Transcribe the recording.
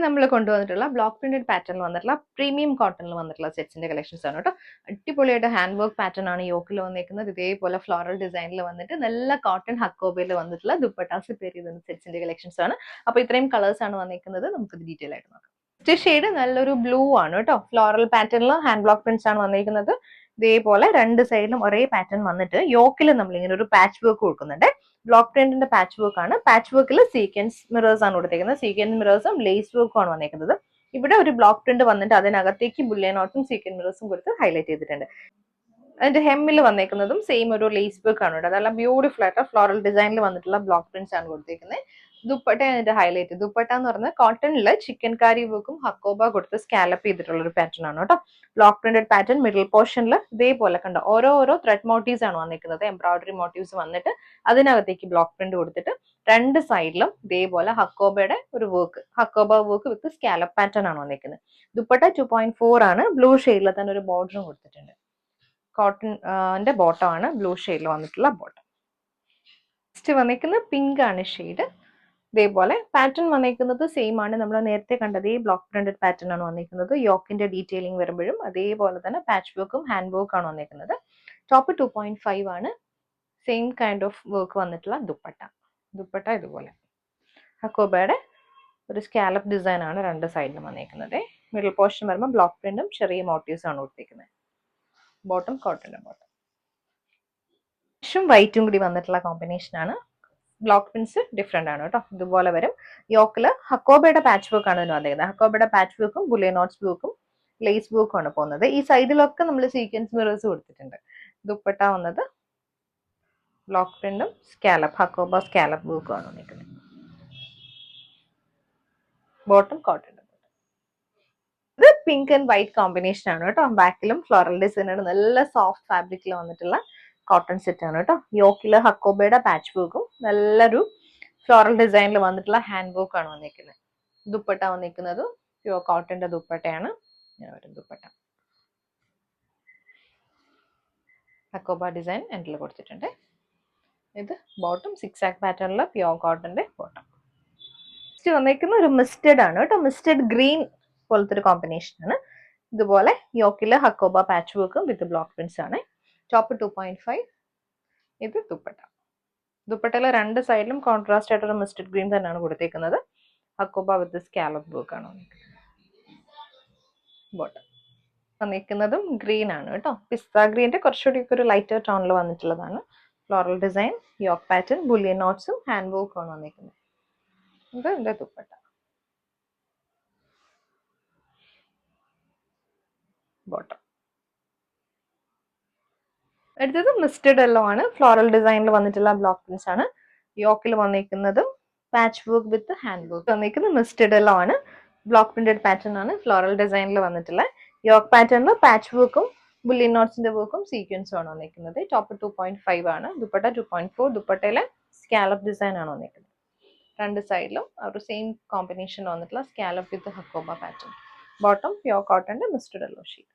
നമ്മൾ കൊണ്ടുവന്നിട്ടുള്ള block printed പാറ്റേണിൽ വന്നിട്ടുള്ള പ്രീമിയം കോട്ടണിൽ വന്നിട്ടുള്ള സെറ്റ്സിന്റെ കളക്ഷൻസ് ആണ് കേട്ടോ. അടിപൊളിയായിട്ട് ഹാൻഡ് വർക്ക് പാറ്റേൺ ആണ് യോക്കിൽ വന്നിരിക്കുന്നത്. ഇതേപോലെ ഫ്ലോറൽ ഡിസൈനിൽ വന്നിട്ട് നല്ല കോട്ടൺ ഹക്കോബയിൽ വന്നിട്ടുള്ള ദുപ്പട്ടാസ് പേര് ചെയ്ത സെറ്റ്സിന്റെ കളക്ഷൻസ് ആണ്. അപ്പൊ ഇത്രയും കളേഴ്സ് ആണ് വന്നിരിക്കുന്നത്. നമുക്ക് ഡീറ്റെയിൽ ആയിട്ട് നോക്കാം. ഫസ്റ്റ് ഷെയ്ഡ് നല്ലൊരു ബ്ലൂ ആണ് കേട്ടോ. ഫ്ലോറൽ പാറ്റേണിൽ ഹാൻഡ് ബ്ലോക്ക് പ്രിന്റ്സ് ആണ് വന്നിരിക്കുന്നത്. ഇതേപോലെ രണ്ട് സൈഡിലും ഒരേ പാറ്റേൺ വന്നിട്ട് യോക്കിൽ നമ്മൾ ഇങ്ങനെ ഒരു പാച്ച് വർക്ക് കൊടുക്കുന്നുണ്ട്. ബ്ലോക്ക് പ്രിന്റിന്റെ പാച്ച് വർക്ക് ആണ്. പാച്ച് വർക്കിൽ സീക്വൻസ് മിറേഴ്സ് ആണ് കൊടുത്തേക്കുന്നത്. സീക്വൻസ് മിറേഴ്സും ലേസ് വർക്കും ആണ് വന്നിരിക്കുന്നത്. ഇവിടെ ഒരു ബ്ലോക്ക് പ്രിന്റ് വന്നിട്ട് അതിനകത്തേക്ക് ബുള്ളിയൻ നോട്ടും സീക്വൻസ് മിറേഴ്സും കൊടുത്ത് ഹൈലൈറ്റ് ചെയ്തിട്ടുണ്ട്. അതിന്റെ ഹെമ്മിൽ വന്നേക്കുന്നതും സെയിം ഒരു ലേസ് വർക്ക് ആണ്. അതെല്ലാം ബ്യൂട്ടിഫുൾ ആയിട്ട് ഫ്ലോറൽ ഡിസൈനിൽ വന്നിട്ടുള്ള ബ്ലോക്ക് പ്രിന്റ്സ് ആണ് കൊടുത്തേക്കുന്നത്. ദുപ്പട്ട അതിന്റെ ഹൈലൈറ്റ്. ദുപ്പട്ട എന്ന് പറഞ്ഞാൽ കോട്ടണില് ചിക്കൻ കാരി വർക്കും ഹക്കോബ കൊടുത്ത് സ്കാലപ്പ് ചെയ്തിട്ടുള്ള ഒരു പാറ്റേൺ ആണ് കേട്ടോ. ബ്ലോക്ക് പ്രിന്റഡ് പാറ്റേൺ മിഡിൽ പോർഷനിൽ ഇതേപോലെ കണ്ടോ ഓരോ ത്രെഡ് മോട്ടീവ്സ് ആണ് വന്നിരിക്കുന്നത്. എംബ്രോയിഡറി മോട്ടീവ്സ് വന്നിട്ട് അതിനകത്തേക്ക് ബ്ലോക്ക് പ്രിന്റ് കൊടുത്തിട്ട് രണ്ട് സൈഡിലും ഇതേപോലെ ഹക്കോബയുടെ ഒരു work, hakoba work with scallop pattern ആണ് വന്നിരിക്കുന്നത്. ദുപ്പട്ട 2.4 ആണ്. ബ്ലൂ ഷെയ്ഡിൽ തന്നെ ഒരു ബോർഡറും കൊടുത്തിട്ടുണ്ട്. കോട്ടൺ ബോട്ടം ആണ് ബ്ലൂ ഷെയ്ഡിൽ വന്നിട്ടുള്ള ബോട്ടം. നെക്സ്റ്റ് വന്നിരിക്കുന്നത് പിങ്ക് ആണ് ഷെയ്ഡ്. ഇതേപോലെ പാറ്റേൺ വന്നിരിക്കുന്നത് സെയിം ആണ്. നമ്മൾ നേരത്തെ കണ്ടത് ഈ ബ്ലോക്ക് പ്രിന്റഡ് പാറ്റേൺ ആണ് വന്നിരിക്കുന്നത്. യോക്കിന്റെ ഡീറ്റെയിലിംഗ് വരുമ്പോഴും അതേപോലെ തന്നെ പാച്ച് വർക്കും ഹാൻഡ് വർക്കും ആണ് വന്നിരിക്കുന്നത്. ടോപ്പ് 2.5 ആണ്. സെയിം കൈൻഡ് ഓഫ് വർക്ക് വന്നിട്ടുള്ള ദുപ്പട്ട. ദുപ്പട്ട ഇതുപോലെ ഹക്കോബയുടെ ഒരു സ്കാലപ്പ് ഡിസൈൻ ആണ് രണ്ട് സൈഡിലും വന്നിരിക്കുന്നത്. മിഡിൽ പോർഷൻ വരുമ്പോൾ ബ്ലോക്ക് പ്രിന്റും ചെറിയ മോട്ടീവ്സ് ആണ് കൊടുത്തിരിക്കുന്നത്. ബോട്ടം കോട്ടന്റെ ബോട്ടം. വൈറ്റും കൂടി വന്നിട്ടുള്ള കോമ്പിനേഷൻ ആണ്. ബ്ലോക്ക് പ്രിന്റ്സ് ഡിഫറെന്റ് ആണ് കേട്ടോ. ഇതുപോലെ വരും. യോക്കില് ഹക്കോബയുടെ പാച്ച് വർക്ക് ആണ് വന്നിരിക്കുന്നത്. ഹക്കോബയുടെ പാച്ച് വർക്കും ബുള്ളിയൻ നോട്ട്സ് വർക്കും ലേസ് വർക്കും ആണ് പോകുന്നത്. ഈ സൈഡിലൊക്കെ നമ്മൾ സീക്വൻസ് മിറേഴ്സ് കൊടുത്തിട്ടുണ്ട്. ദുപ്പട്ട വന്നത് ബ്ലോക്ക് പ്രിന്റും സ്കാലപ്പ് ഹക്കോബ സ്കാലപ്പ് വർക്കും ആണ് വന്നിരിക്കുന്നത്. Bottom cotton. ഇത് പിങ്ക് ആൻഡ് വൈറ്റ് കോമ്പിനേഷൻ ആണ് കേട്ടോ. ബാക്കിലും ഫ്ലോറൽ ഡിസൈൻ ആണ്. നല്ല സോഫ്റ്റ് ഫാബ്രിക്കിൽ വന്നിട്ടുള്ള കോട്ടൺ സെറ്റ് ആണ് കേട്ടോ. യോക്കില് ഹക്കോബയുടെ പാച്ച് വർക്കും നല്ലൊരു ഫ്ലോറൽ ഡിസൈനിൽ വന്നിട്ടുള്ള ഹാൻഡ് വർക്ക് ആണ് വന്നിരിക്കുന്നത്. ദുപ്പട്ട വന്നിരിക്കുന്നത് പ്യുവർ കോട്ടന്റെ ദുപ്പട്ടയാണ്. ദുപ്പട്ട ഹക്കോബ ഡിസൈൻ എൻഡിൽ കൊടുത്തിട്ടുണ്ട്. ഇത് ബോട്ടം 6 പാറ്റേണിലെ പ്യുവർ കോട്ടന്റെ ബോട്ടം. നെക്സ്റ്റ് വന്നിരിക്കുന്ന ഒരു മിസ്റ്റഡ് ആണ് കേട്ടോ. മിസ്റ്റഡ് ഗ്രീൻ പോലത്തെ ഒരു കോമ്പിനേഷൻ ആണ്. ഇതുപോലെ യോക്കില് ഹക്കോബ പാച്ച് വർക്കും വിത്ത് ബ്ലോക്ക് പ്രിന്റ്സ് ആണ്. ടോപ്പ് 2.5. ഇത് ദുപ്പട്ട. ദുപ്പട്ടയിലെ രണ്ട് സൈഡിലും കോൺട്രാസ്റ്റ് ആയിട്ടൊരു മിസ്റ്റഡ് ഗ്രീൻ തന്നെയാണ് കൊടുത്തേക്കുന്നത്. ഹക്കോബ വിത്ത് സ്കാലപ്പ് വർക്ക് ആണ് ബോട്ടം. വന്നിരിക്കുന്നതും ഗ്രീൻ ആണ് കേട്ടോ. പിസ്ത ഗ്രീന്റെ കുറച്ചുകൂടി ഒരു ലൈറ്റർ ടോണിൽ വന്നിട്ടുള്ളതാണ്. Floral design, yoke pattern, bullion നോട്ട്സും ഹാൻഡ് വർക്കും ആണ് വന്നിരിക്കുന്നത്. ഇത് എന്റെ ദുപ്പട്ട. ബോട്ടം. അടുത്തത് മിസ്റ്റഡ് യെല്ലോ ആണ്. ഫ്ലോറൽ ഡിസൈനിൽ വന്നിട്ടുള്ള ബ്ലോക്ക് പ്രിന്റ്സ് ആണ്. യോക്കിൽ വന്നിരിക്കുന്നതും patch work with hand work വന്നിരിക്കുന്നത് മിസ്റ്റഡ് യെല്ലോ ആണ്. ബ്ലോക്ക് പ്രിന്റഡ് പാറ്റേൺ ആണ്. ഫ്ലോറൽ ഡിസൈനിൽ വന്നിട്ടുള്ള യോക്ക് പാറ്റേണിൽ പാച്ച് വർക്കും ബുള്ളിയൻ നോട്ട്സിന്റെ വർക്കും സീക്വൻസും ആണ് വന്നിരിക്കുന്നത്. ടോപ്പ് 2.5 ആണ്. ദുപ്പട്ട 2.4. ദുപ്പട്ടയിലെ സ്കാലപ്പ് ഡിസൈൻ ആണ് വന്നിരിക്കുന്നത്. രണ്ട് സൈഡിലും ഒരു സെയിം കോമ്പിനേഷൻ വന്നിട്ടുള്ള scallop with Hakoba pattern. Bottom pure കോട്ടന്റെ മിസ്റ്റഡ് യെല്ലോ ഷീറ്റ്.